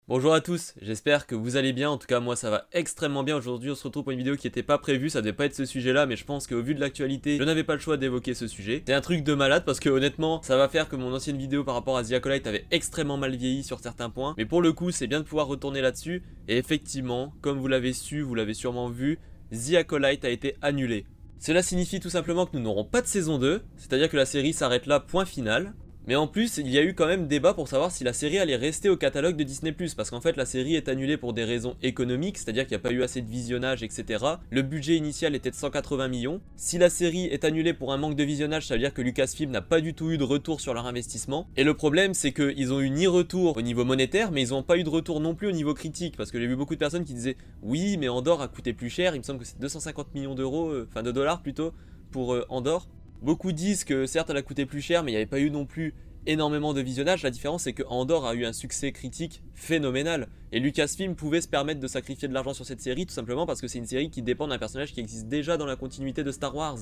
Bonjour à tous, j'espère que vous allez bien, en tout cas moi ça va extrêmement bien. Aujourd'hui on se retrouve pour une vidéo qui n'était pas prévue, ça devait pas être ce sujet là, mais je pense qu'au vu de l'actualité, je n'avais pas le choix d'évoquer ce sujet. C'est un truc de malade parce que honnêtement, ça va faire que mon ancienne vidéo par rapport à The Acolyte avait extrêmement mal vieilli sur certains points, mais pour le coup c'est bien de pouvoir retourner là-dessus, et effectivement, comme vous l'avez su, vous l'avez sûrement vu, The Acolyte a été annulé. Cela signifie tout simplement que nous n'aurons pas de saison 2, c'est-à-dire que la série s'arrête là, point final. Mais en plus, il y a eu quand même débat pour savoir si la série allait rester au catalogue de Disney+, parce qu'en fait la série est annulée pour des raisons économiques, c'est-à-dire qu'il n'y a pas eu assez de visionnage, etc. Le budget initial était de 180 millions. Si la série est annulée pour un manque de visionnage, ça veut dire que Lucasfilm n'a pas du tout eu de retour sur leur investissement. Et le problème, c'est qu'ils ont eu ni retour au niveau monétaire, mais ils n'ont pas eu de retour non plus au niveau critique, parce que j'ai vu beaucoup de personnes qui disaient « Oui, mais Andor a coûté plus cher, il me semble que c'est 250 millions d'euros, enfin de dollars plutôt, pour Andor ». Beaucoup disent que certes elle a coûté plus cher, mais il n'y avait pas eu non plus énormément de visionnage. La différence c'est que Andor a eu un succès critique phénoménal et Lucasfilm pouvait se permettre de sacrifier de l'argent sur cette série tout simplement parce que c'est une série qui dépend d'un personnage qui existe déjà dans la continuité de Star Wars.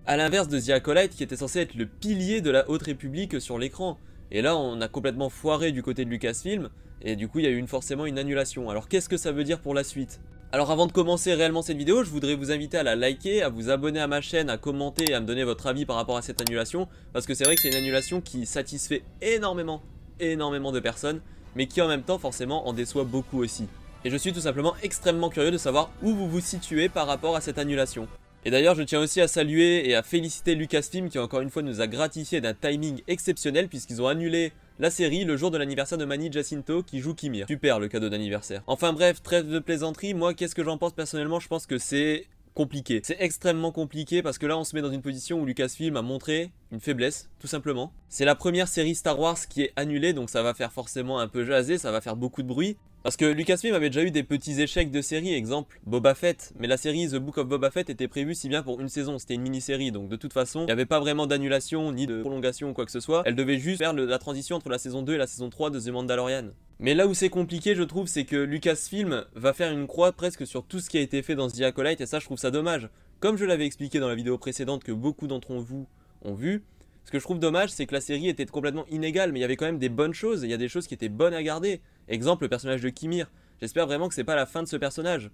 A l'inverse de The Acolyte qui était censé être le pilier de la Haute République sur l'écran. Et là on a complètement foiré du côté de Lucasfilm et du coup il y a eu forcément une annulation. Alors qu'est-ce que ça veut dire pour la suite ? Alors avant de commencer réellement cette vidéo, je voudrais vous inviter à la liker, à vous abonner à ma chaîne, à commenter et à me donner votre avis par rapport à cette annulation. Parce que c'est vrai que c'est une annulation qui satisfait énormément de personnes, mais qui en même temps forcément en déçoit beaucoup aussi. Et je suis tout simplement extrêmement curieux de savoir où vous vous situez par rapport à cette annulation. Et d'ailleurs je tiens aussi à saluer et à féliciter Lucasfilm qui encore une fois nous a gratifié d'un timing exceptionnel puisqu'ils ont annulé la série le jour de l'anniversaire de Manny Jacinto qui joue Kimir. Super le cadeau d'anniversaire. Enfin bref, trêve de plaisanterie, moi qu'est-ce que j'en pense personnellement? Je pense que c'est compliqué. C'est extrêmement compliqué parce que là on se met dans une position où Lucasfilm a montré une faiblesse, tout simplement. C'est la première série Star Wars qui est annulée, donc ça va faire forcément un peu jaser, ça va faire beaucoup de bruit. Parce que Lucasfilm avait déjà eu des petits échecs de série, exemple Boba Fett, mais la série The Book of Boba Fett était prévue si bien pour une saison, c'était une mini-série, donc de toute façon, il n'y avait pas vraiment d'annulation ni de prolongation ou quoi que ce soit, elle devait juste faire la transition entre la saison 2 et la saison 3 de The Mandalorian. Mais là où c'est compliqué je trouve, c'est que Lucasfilm va faire une croix presque sur tout ce qui a été fait dans The Acolyte et ça je trouve ça dommage. Comme je l'avais expliqué dans la vidéo précédente que beaucoup d'entre vous ont vu, ce que je trouve dommage, c'est que la série était complètement inégale, mais il y avait quand même des bonnes choses, et il y a des choses qui étaient bonnes à garder. Exemple, le personnage de Kimir. J'espère vraiment que c'est pas la fin de ce personnage.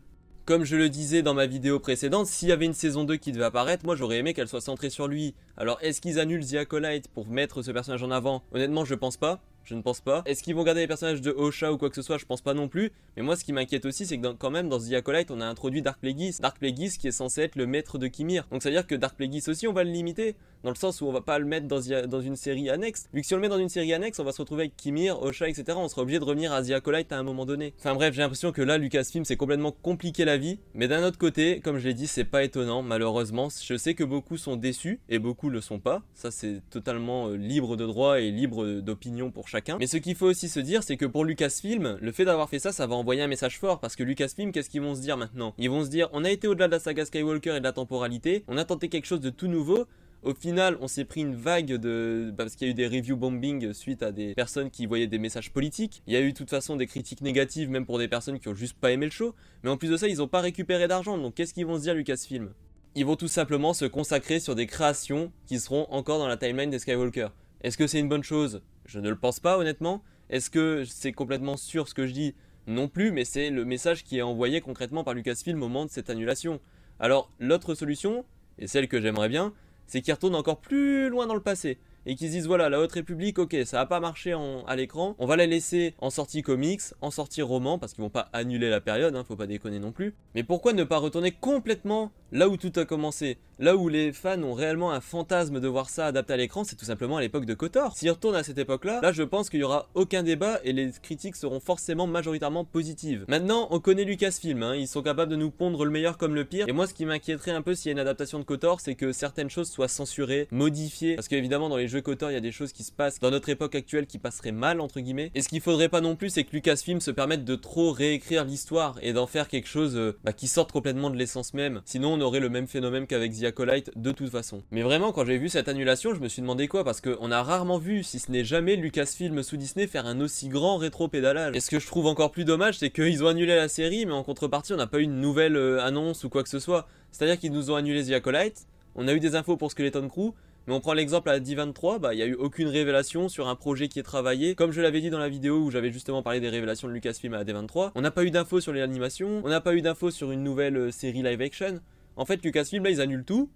Comme je le disais dans ma vidéo précédente, s'il y avait une saison 2 qui devait apparaître, moi j'aurais aimé qu'elle soit centrée sur lui. Alors est-ce qu'ils annulent The Acolyte pour mettre ce personnage en avant? Honnêtement, je pense pas. Je ne pense pas. Est-ce qu'ils vont garder les personnages de Osha ou quoi que ce soit? Je pense pas non plus. Mais moi, ce qui m'inquiète aussi, c'est que quand même, dans The Acolyte, on a introduit Dark Plagueis. Dark Plagueis qui est censé être le maître de Kimir. Donc ça veut dire que Dark Plagueis aussi, on va le limiter. Dans le sens où on va pas le mettre dans une série annexe. Vu que si on le met dans une série annexe, on va se retrouver avec Kimir, Osha, etc. On sera obligé de revenir à The Acolyte à un moment donné. Enfin bref, j'ai l'impression que là, Lucasfilm s'est complètement compliqué la vie. Mais d'un autre côté, comme je l'ai dit, c'est pas étonnant, malheureusement. Je sais que beaucoup sont déçus et beaucoup le sont pas. Ça, c'est totalement libre de droit et libre d'opinion pour chacun. Mais ce qu'il faut aussi se dire, c'est que pour Lucasfilm, le fait d'avoir fait ça, ça va envoyer un message fort. Parce que Lucasfilm, qu'est-ce qu'ils vont se dire maintenant? Ils vont se dire, on a été au-delà de la saga Skywalker et de la temporalité, on a tenté quelque chose de tout nouveau. Au final, on s'est pris une vague de... parce qu'il y a eu des review bombing suite à des personnes qui voyaient des messages politiques. Il y a eu de toute façon des critiques négatives, même pour des personnes qui ont juste pas aimé le show. Mais en plus de ça, ils n'ont pas récupéré d'argent. Donc qu'est-ce qu'ils vont se dire, Lucasfilm? Ils vont tout simplement se consacrer sur des créations qui seront encore dans la timeline des Skywalker. Est-ce que c'est une bonne chose? Je ne le pense pas, honnêtement. Est-ce que c'est complètement sûr ce que je dis? Non plus, mais c'est le message qui est envoyé concrètement par Lucasfilm au moment de cette annulation. Alors, l'autre solution, et celle que j'aimerais bien, c'est qu'ils retournent encore plus loin dans le passé. Et qu'ils se disent, voilà, la Haute République, ok, ça n'a pas marché à l'écran, on va la laisser en sortie comics, en sortie roman, parce qu'ils vont pas annuler la période, hein, faut pas déconner non plus. Mais pourquoi ne pas retourner complètement là où tout a commencé? Là où les fans ont réellement un fantasme de voir ça adapté à l'écran, c'est tout simplement à l'époque de KOTOR. S'ils retournent à cette époque-là, là je pense qu'il y aura aucun débat et les critiques seront forcément majoritairement positives. Maintenant, on connaît Lucasfilm, hein, ils sont capables de nous pondre le meilleur comme le pire. Et moi, ce qui m'inquiéterait un peu s'il y a une adaptation de KOTOR, c'est que certaines choses soient censurées, modifiées. Parce qu'évidemment, dans les jeux KOTOR, il y a des choses qui se passent dans notre époque actuelle qui passeraient mal, entre guillemets. Et ce qu'il faudrait pas non plus, c'est que Lucasfilm se permette de trop réécrire l'histoire et d'en faire quelque chose qui sorte complètement de l'essence même. Sinon, on aurait le même phénomène qu'avec The Acolyte de toute façon. Mais vraiment, quand j'ai vu cette annulation, je me suis demandé quoi, parce qu'on a rarement vu, si ce n'est jamais, Lucasfilm sous Disney faire un aussi grand rétro-pédalage. Et ce que je trouve encore plus dommage, c'est qu'ils ont annulé la série, mais en contrepartie, on n'a pas eu une nouvelle annonce ou quoi que ce soit. C'est-à-dire qu'ils nous ont annulé The Acolyte, on a eu des infos pour Skeleton Crew, Mais on prend l'exemple à D23, bah il n'y a eu aucune révélation sur un projet qui est travaillé. Comme je l'avais dit dans la vidéo où j'avais justement parlé des révélations de Lucasfilm à D23, on n'a pas eu d'infos sur les animations, on n'a pas eu d'infos sur une nouvelle série live action. En fait, Lucasfilm là ils annulent tout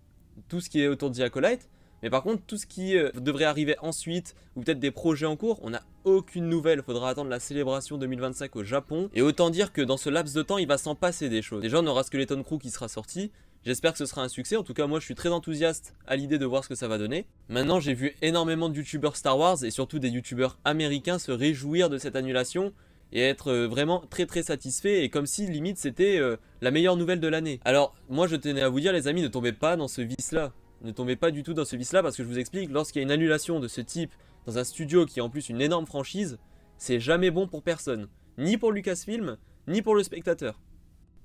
ce qui est autour de The Acolyte. Mais par contre, tout ce qui devrait arriver ensuite, ou peut-être des projets en cours, on n'a aucune nouvelle. Faudra attendre la célébration 2025 au Japon. Et autant dire que dans ce laps de temps, il va s'en passer des choses. Déjà, on aura Skeleton Crew qui sera sorti. J'espère que ce sera un succès. En tout cas, moi, je suis très enthousiaste à l'idée de voir ce que ça va donner. Maintenant, j'ai vu énormément de youtubeurs Star Wars et surtout des youtubeurs américains se réjouir de cette annulation et être vraiment très satisfait et comme si limite c'était la meilleure nouvelle de l'année. Alors, moi, je tenais à vous dire, les amis, ne tombez pas dans ce vice-là. Ne tombez pas du tout dans ce vice-là parce que je vous explique, lorsqu'il y a une annulation de ce type dans un studio qui est en plus une énorme franchise, c'est jamais bon pour personne. Ni pour Lucasfilm, ni pour le spectateur.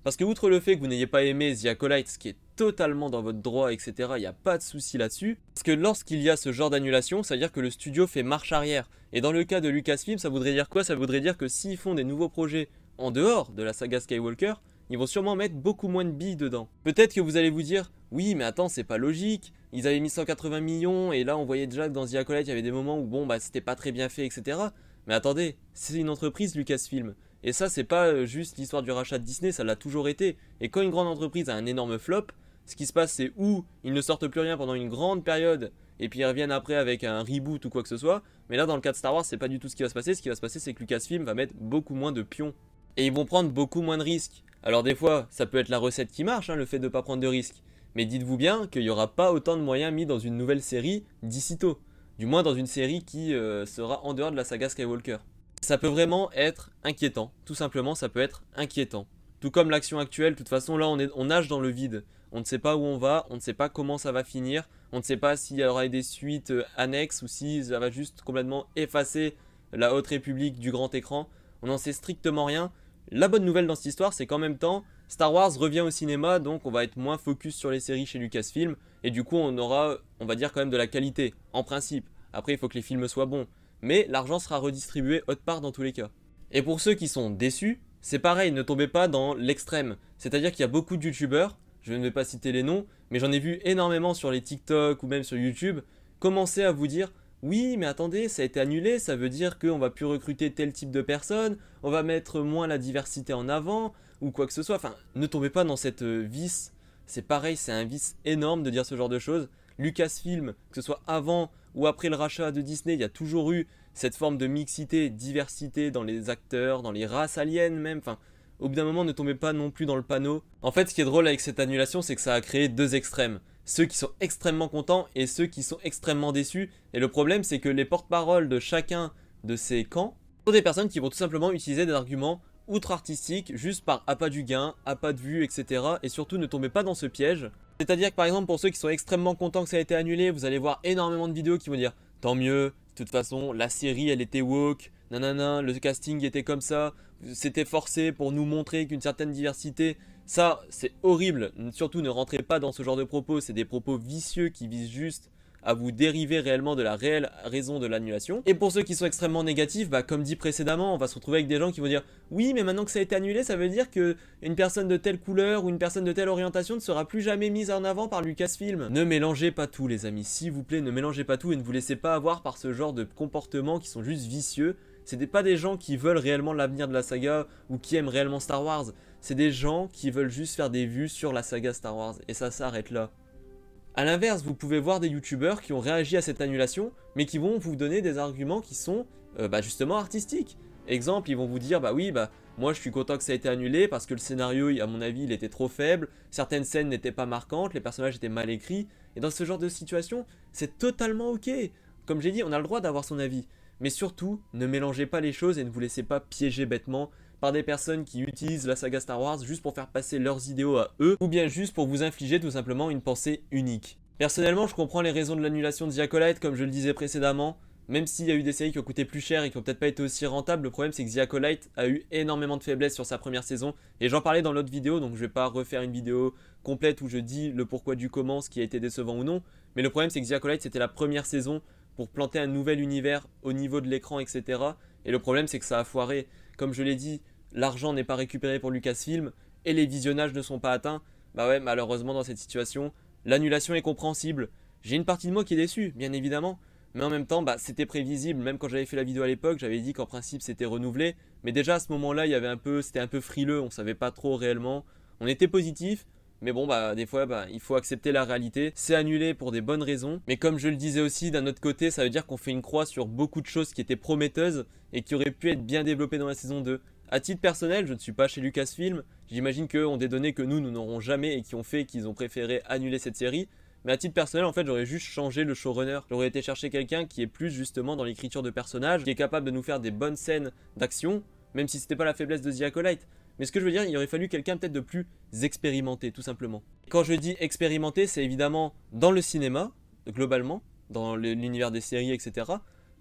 Parce que outre le fait que vous n'ayez pas aimé The Acolyte, ce qui est totalement dans votre droit, etc., il n'y a pas de souci là-dessus. Parce que lorsqu'il y a ce genre d'annulation, ça veut dire que le studio fait marche arrière. Et dans le cas de Lucasfilm, ça voudrait dire quoi? Ça voudrait dire que s'ils font des nouveaux projets en dehors de la saga Skywalker, ils vont sûrement mettre beaucoup moins de billes dedans. Peut-être que vous allez vous dire, oui mais attends c'est pas logique, ils avaient mis 180 millions et là on voyait déjà que dans The Acolyte il y avait des moments où bon bah c'était pas très bien fait etc. Mais attendez, c'est une entreprise Lucasfilm. Et ça c'est pas juste l'histoire du rachat de Disney, ça l'a toujours été. Et quand une grande entreprise a un énorme flop, ce qui se passe c'est ou ils ne sortent plus rien pendant une grande période et puis ils reviennent après avec un reboot ou quoi que ce soit. Mais là dans le cas de Star Wars c'est pas du tout ce qui va se passer, ce qui va se passer c'est que Lucasfilm va mettre beaucoup moins de pions. Et ils vont prendre beaucoup moins de risques. Alors des fois, ça peut être la recette qui marche, hein, le fait de ne pas prendre de risques. Mais dites-vous bien qu'il n'y aura pas autant de moyens mis dans une nouvelle série d'ici tôt. Du moins dans une série qui sera en dehors de la saga Skywalker. Ça peut vraiment être inquiétant. Tout simplement, ça peut être inquiétant. Tout comme l'action actuelle, de toute façon, là on nage dans le vide. On ne sait pas où on va, on ne sait pas comment ça va finir. On ne sait pas s'il y aura des suites annexes ou si ça va juste complètement effacer la Haute République du grand écran. On n'en sait strictement rien. La bonne nouvelle dans cette histoire, c'est qu'en même temps, Star Wars revient au cinéma, donc on va être moins focus sur les séries chez Lucasfilm, et du coup on aura, on va dire quand même de la qualité, en principe. Après il faut que les films soient bons, mais l'argent sera redistribué autre part dans tous les cas. Et pour ceux qui sont déçus, c'est pareil, ne tombez pas dans l'extrême. C'est-à-dire qu'il y a beaucoup de youtubeurs, je ne vais pas citer les noms, mais j'en ai vu énormément sur les TikTok ou même sur YouTube, commencer à vous dire oui, mais attendez, ça a été annulé, ça veut dire qu'on va plus recruter tel type de personnes, on va mettre moins la diversité en avant, ou quoi que ce soit. Enfin, ne tombez pas dans cette vice. C'est pareil, c'est un vice énorme de dire ce genre de choses. Lucasfilm, que ce soit avant ou après le rachat de Disney, il y a toujours eu cette forme de mixité, diversité dans les acteurs, dans les races aliens même. Enfin, au bout d'un moment, ne tombez pas non plus dans le panneau. En fait, ce qui est drôle avec cette annulation, c'est que ça a créé deux extrêmes. Ceux qui sont extrêmement contents et ceux qui sont extrêmement déçus. Et le problème, c'est que les porte-paroles de chacun de ces camps sont des personnes qui vont tout simplement utiliser des arguments outre-artistiques, juste par appât du gain, appât de vue, etc. Et surtout, ne tombez pas dans ce piège. C'est-à-dire que par exemple, pour ceux qui sont extrêmement contents que ça a été annulé, vous allez voir énormément de vidéos qui vont dire « Tant mieux, de toute façon, la série, elle était woke, nanana, le casting était comme ça, c'était forcé pour nous montrer qu'une certaine diversité... » Ça, c'est horrible. Surtout, ne rentrez pas dans ce genre de propos. C'est des propos vicieux qui visent juste à vous dériver réellement de la réelle raison de l'annulation. Et pour ceux qui sont extrêmement négatifs, bah, comme dit précédemment, on va se retrouver avec des gens qui vont dire « Oui, mais maintenant que ça a été annulé, ça veut dire qu'une personne de telle couleur ou une personne de telle orientation ne sera plus jamais mise en avant par Lucasfilm. » Ne mélangez pas tout, les amis. S'il vous plaît, ne mélangez pas tout et ne vous laissez pas avoir par ce genre de comportements qui sont juste vicieux. C'est pas des gens qui veulent réellement l'avenir de la saga ou qui aiment réellement Star Wars. C'est des gens qui veulent juste faire des vues sur la saga Star Wars. Et ça s'arrête là. A l'inverse, vous pouvez voir des youtubeurs qui ont réagi à cette annulation, mais qui vont vous donner des arguments qui sont justement artistiques. Exemple, ils vont vous dire, bah oui, bah moi je suis content que ça ait été annulé parce que le scénario, à mon avis, il était trop faible, certaines scènes n'étaient pas marquantes, les personnages étaient mal écrits. Et dans ce genre de situation, c'est totalement ok. Comme j'ai dit, on a le droit d'avoir son avis. Mais surtout, ne mélangez pas les choses et ne vous laissez pas piéger bêtement par des personnes qui utilisent la saga Star Wars juste pour faire passer leurs idéaux à eux, ou bien juste pour vous infliger tout simplement une pensée unique. Personnellement, je comprends les raisons de l'annulation de The Acolyte, comme je le disais précédemment. Même s'il y a eu des séries qui ont coûté plus cher et qui n'ont peut-être pas été aussi rentables, le problème c'est que The Acolyte a eu énormément de faiblesses sur sa première saison. Et j'en parlais dans l'autre vidéo, donc je vais pas refaire une vidéo complète où je dis le pourquoi du comment, ce qui a été décevant ou non. Mais le problème c'est que The Acolyte c'était la première saison pour planter un nouvel univers au niveau de l'écran, etc. Et le problème c'est que ça a foiré. Comme je l'ai dit, l'argent n'est pas récupéré pour Lucasfilm et les visionnages ne sont pas atteints. Bah ouais, malheureusement dans cette situation, l'annulation est compréhensible. J'ai une partie de moi qui est déçue, bien évidemment, mais en même temps, bah, c'était prévisible. Même quand j'avais fait la vidéo à l'époque, j'avais dit qu'en principe c'était renouvelé, mais déjà à ce moment-là, c'était un peu frileux, on savait pas trop réellement. On était positif, mais bon, bah, des fois, bah, il faut accepter la réalité. C'est annulé pour des bonnes raisons. Mais comme je le disais aussi, d'un autre côté, ça veut dire qu'on fait une croix sur beaucoup de choses qui étaient prometteuses et qui auraient pu être bien développées dans la saison 2. À titre personnel, je ne suis pas chez Lucasfilm. J'imagine qu'eux ont des données que nous n'aurons jamais et qui ont fait qu'ils ont préféré annuler cette série. Mais à titre personnel, en fait, j'aurais juste changé le showrunner. J'aurais été chercher quelqu'un qui est plus justement dans l'écriture de personnages, qui est capable de nous faire des bonnes scènes d'action, même si c'était pas la faiblesse de The Acolyte. Mais ce que je veux dire, il aurait fallu quelqu'un peut-être de plus expérimenté, tout simplement. Quand je dis expérimenté, c'est évidemment dans le cinéma, globalement, dans l'univers des séries, etc.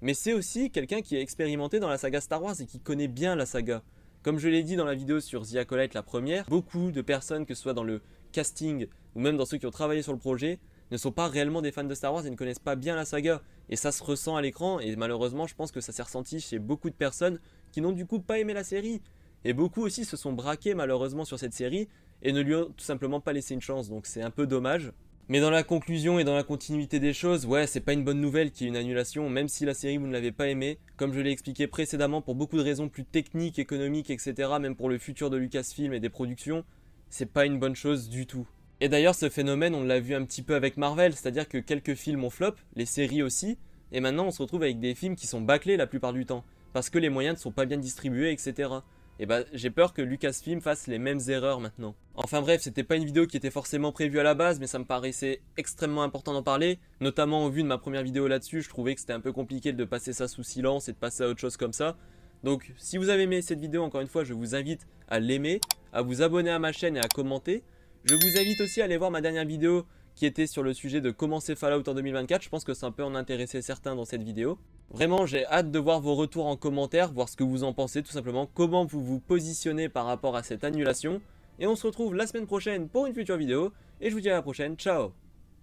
Mais c'est aussi quelqu'un qui est expérimenté dans la saga Star Wars et qui connaît bien la saga. Comme je l'ai dit dans la vidéo sur The Acolyte, la première, beaucoup de personnes, que ce soit dans le casting ou même dans ceux qui ont travaillé sur le projet, ne sont pas réellement des fans de Star Wars et ne connaissent pas bien la saga. Et ça se ressent à l'écran, et malheureusement, je pense que ça s'est ressenti chez beaucoup de personnes qui n'ont du coup pas aimé la série. Et beaucoup aussi se sont braqués malheureusement sur cette série et ne lui ont tout simplement pas laissé une chance, donc c'est un peu dommage. Mais dans la conclusion et dans la continuité des choses, ouais, c'est pas une bonne nouvelle qu'il y ait une annulation, même si la série vous ne l'avez pas aimée. Comme je l'ai expliqué précédemment, pour beaucoup de raisons plus techniques, économiques, etc., même pour le futur de Lucasfilm et des productions, c'est pas une bonne chose du tout. Et d'ailleurs, ce phénomène, on l'a vu un petit peu avec Marvel, c'est-à-dire que quelques films ont flop, les séries aussi, et maintenant on se retrouve avec des films qui sont bâclés la plupart du temps, parce que les moyens ne sont pas bien distribués, etc. Et bah j'ai peur que Lucasfilm fasse les mêmes erreurs maintenant. Enfin bref, c'était pas une vidéo qui était forcément prévue à la base, mais ça me paraissait extrêmement important d'en parler, notamment au vu de ma première vidéo là-dessus. Je trouvais que c'était un peu compliqué de passer ça sous silence et de passer à autre chose comme ça. Donc si vous avez aimé cette vidéo, encore une fois, je vous invite à l'aimer, à vous abonner à ma chaîne et à commenter. Je vous invite aussi à aller voir ma dernière vidéo qui était sur le sujet de commencer Fallout en 2024. Je pense que ça peut en intéresser certains dans cette vidéo. Vraiment, j'ai hâte de voir vos retours en commentaire, voir ce que vous en pensez tout simplement, comment vous vous positionnez par rapport à cette annulation. Et on se retrouve la semaine prochaine pour une future vidéo. Et je vous dis à la prochaine, ciao!